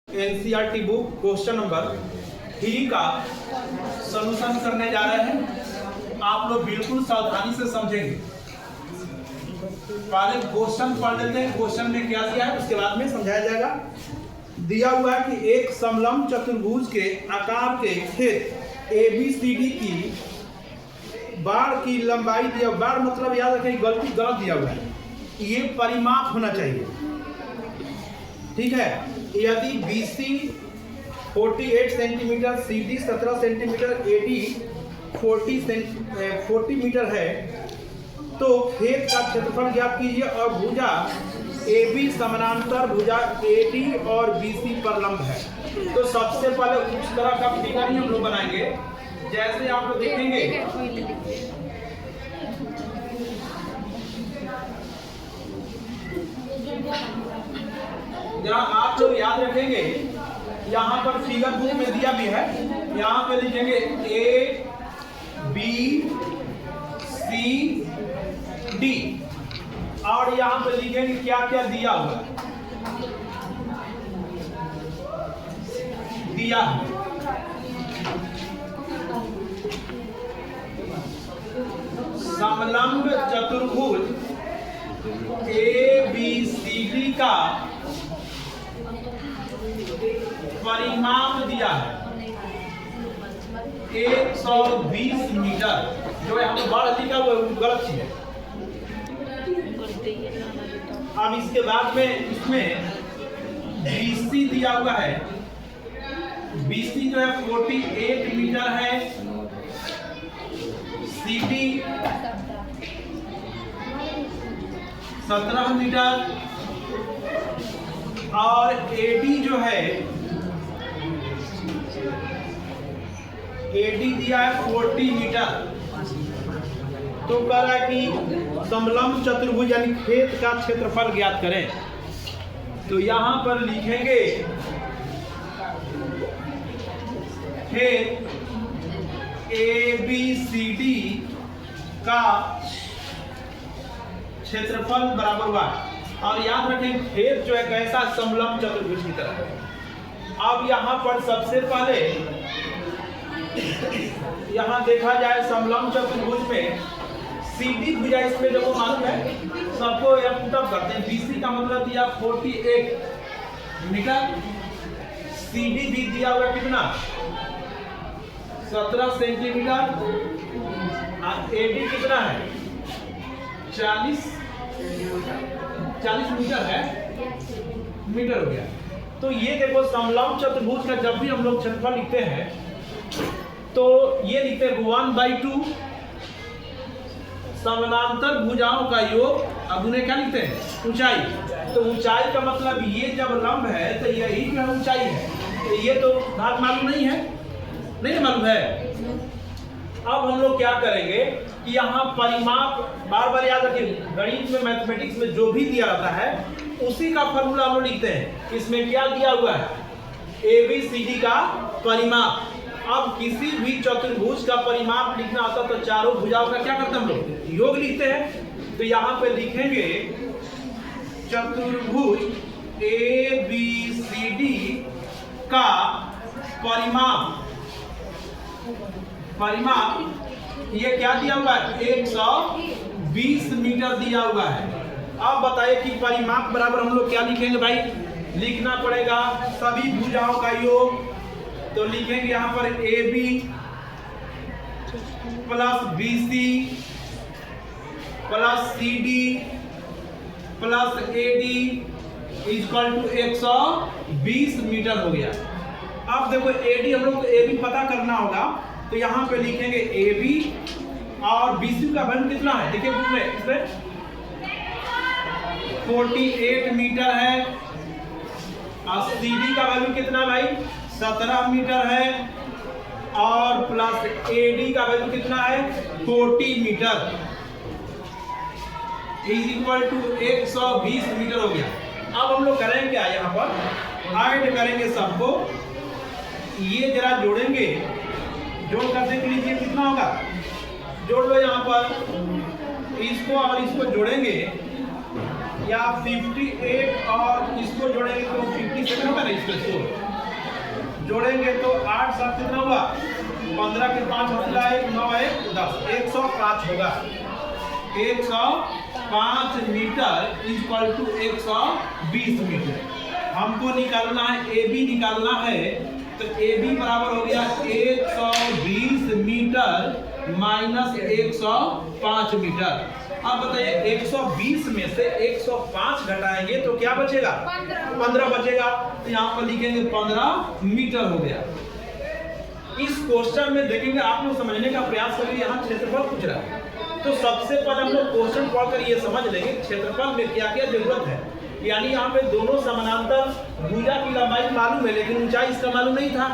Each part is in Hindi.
एनसीईआरटी बुक क्वेश्चन नंबर 3 का सॉल्यूशन करने जा रहे हैं। आप लोग बिल्कुल सावधानी से समझेंगे। पहले क्वेश्चन पढ़ लेते हैं, क्वेश्चन में क्या दिया है उसके बाद में समझाया जाएगा। दिया हुआ है कि एक समलंब चतुर्भुज के आकार के खेत ABCD की बाड़ की लंबाई दिया। बाड़ मतलब याद रखें गलत दिया हुआ है, ये परिमाप होना चाहिए, ठीक है। यदि BC 48 centimetre, CD 17 centimetre, AD 40 metre है तो खेत का क्षेत्रफल ज्ञात कीजिए और भुजा AB समानांतर भुजा AD और BC पर लंब है। तो सबसे पहले उस तरह का फिगर ही हम लोग बनाएंगे जैसे आप लोग देखेंगे। जरा आप लोग याद रखेंगे, यहाँ पर फिगर बुक में दिया भी है, यहाँ पे लिखेंगे ABCD और यहाँ पे लिखेंगे क्या क्या दिया हुआ है। दिया है समलंब चतुर्भुज ABCD का परिमाप दिया है 120 मीटर। जो है हम बाढ़ लिखा हुआ गलत चीज है। अब इसके बाद में इसमें BC दिया हुआ है। BC जो है 48 मीटर है, CD 17 मीटर और AD जो है AD दिया है 40 मीटर। तो कह रहा है कि समलंब चतुर्भुज यानी खेत का क्षेत्रफल ज्ञात करें। तो यहां पर लिखेंगे खेत ABCD का क्षेत्रफल बराबर हुआ। और याद रखें खेत जो है कैसा समलंब चतुर्भुज की तरह है। अब यहाँ पर सबसे पहले यहाँ देखा जाए समलंब चतुर्भुज में CD भुजा इसमें देखो मालूम है सबको, यह पुटअप करते हैं। BC का मतलब दिया 48 मीटर, CD भी दिया हुआ कितना 17 सेंटीमीटर और AD कितना है 40 मीटर है, मीटर हो गया। तो ये देखो समलंब चतुर्भुज का जब भी हम लोग क्षेत्रफल लिखते हैं तो ये लिखते हैं 1/2 समानांतर भुजाओं का योग। अब उन्हें क्या लिखते हैं ऊंचाई। तो ऊंचाई का मतलब ये जब लंब है तो यही जो है ऊंचाई है। तो ये तो भाग मालूम नहीं है, नहीं मालूम है। अब हम लोग क्या करेंगे कि यहाँ परिमाप बार बार याद रखिए, गणित में मैथमेटिक्स में जो भी दिया रहता है उसी का फॉर्मूला हम लोग लिखते हैं। इसमें क्या दिया हुआ है ABCD का परिमाप। अब किसी भी चतुर्भुज का परिमाप लिखना होता तो चारों भुजाओं का क्या करते हैं हम लोग योग लिखते हैं। तो यहाँ पे लिखेंगे चतुर्भुज ABCD का परिमाप। ये क्या दिया हुआ है 120 मीटर दिया हुआ है। अब बताइए कि परिमाप बराबर हम लोग क्या लिखेंगे भाई, लिखना पड़ेगा सभी भुजाओं का योग। तो लिखेंगे यहाँ पर AB plus BC plus CD plus AD equal to 120 metre हो गया। अब देखो AD हम लोग को AB पता करना होगा, तो यहाँ पे लिखेंगे AB और BC का वैल्यू कितना है देखिए बुक में, इसमें 48 मीटर है और CD का वैल्यू कितना भाई 17 मीटर है और प्लस AD का वैल्यू कितना है 40 metre is equal to 120 metre हो गया। अब हम लोग करेंगे क्या, यहाँ पर ऐड करेंगे सबको, ये जरा जोड़ेंगे। जोड़ कर देख लीजिए कितना होगा, जोड़ लो यहाँ पर इसको और इसको जोड़ेंगे या 58 और इसको जोड़ेंगे तो 57 होगा ना, इसको जोड़ेंगे तो 8 7 कितना हुआ, 15 के 5 होता है 9 1 10, 105 होगा। 105 मीटर इक्वल टू 120 मीटर। हमको निकालना है, ए बी निकालना है, तो ए बी बराबर हो गया 120 मीटर माइनस 105 मीटर। अब बताइए 120 में से 105 घटाएंगे तो क्या बचेगा, 15 बचेगा। तो यहाँ पर लिखेंगे 15 मीटर हो गया। इस क्वेश्चन में देखेंगे, आप लोग समझने का प्रयास करिए, यहाँ क्षेत्रफल पूछ रहा है। तो सबसे पहले हम लोग क्वेश्चन पढ़कर ये समझ लेंगे क्षेत्रफल में क्या क्या जरूरत है। यानी यहाँ पे दोनों समानांतर भुजा की लंबाई मालूम है, लेकिन ऊंचाई इसका मालूम नहीं था।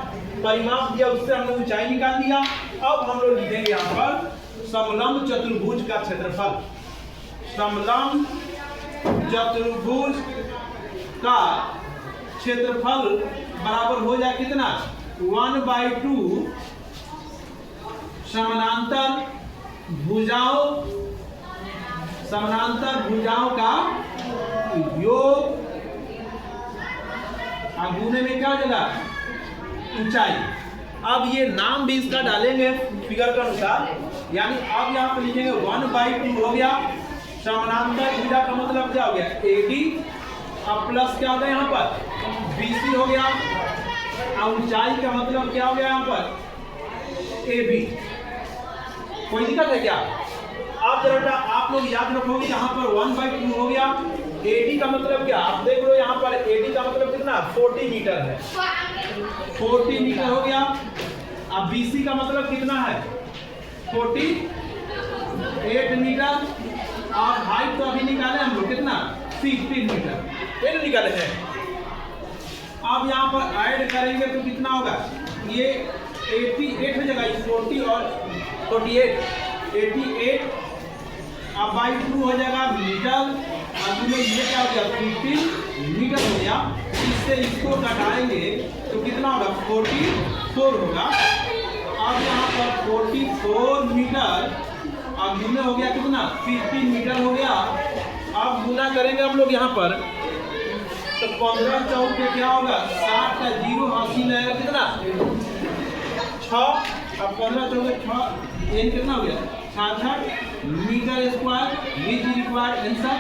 परिमाप दिया, उससे हमने ऊंचाई निकाल दिया। अब हम लोग लिखेंगे यहाँ पर समलंब चतुर्भुज का क्षेत्रफल। समलंब चतुर्भुज का क्षेत्रफल बराबर हो जाए कितना, 1/2 समानांतर भुजाओं का योग गुने में क्या जगह, ऊंचाई। अब ये नाम भी इसका डालेंगे फिगर के अनुसार। यानी अब यहाँ पर लिखेंगे 1/2 हो गया समानांतर भुजा का मतलब क्या हो गया, AD। अब प्लस क्या हो गया यहाँ पर, BC हो गया। और ऊंचाई का मतलब क्या हो गया यहाँ पर, AB। कोई दिक्कत है क्या? आप जरा आप लोग याद रखोगे, यहाँ पर 1/2 हो गया। AD का मतलब क्या, आप देख लो यहाँ पर AD का मतलब कितना, 40 मीटर है। 40 मीटर हो गया। अब BC का मतलब कितना है, 48 मीटर। और हाइट तो अभी निकाले हम लोग कितना, 15 मीटर, ये निकाले हैं। अब यहाँ पर ऐड करेंगे तो कितना होगा, ये 88 हो जाएगा, 40 और 48 88। अब 2 हो जाएगा मीटर। अब ये क्या हो गया, 15 मीटर हो गया। इससे इसको घटाएंगे तो कितना होगा, 44 होगा। अब यहाँ पर 44 मीटर, अब गुना हो गया कितना, 15 मीटर हो गया। अब गुना करेंगे हम लोग यहाँ पर, तो 15 चौक के क्या होगा, 60 का 0 हासिल है कितना, 6। अब 15 चौक 6 एन कितना हो गया, 66 metre square, which required answer.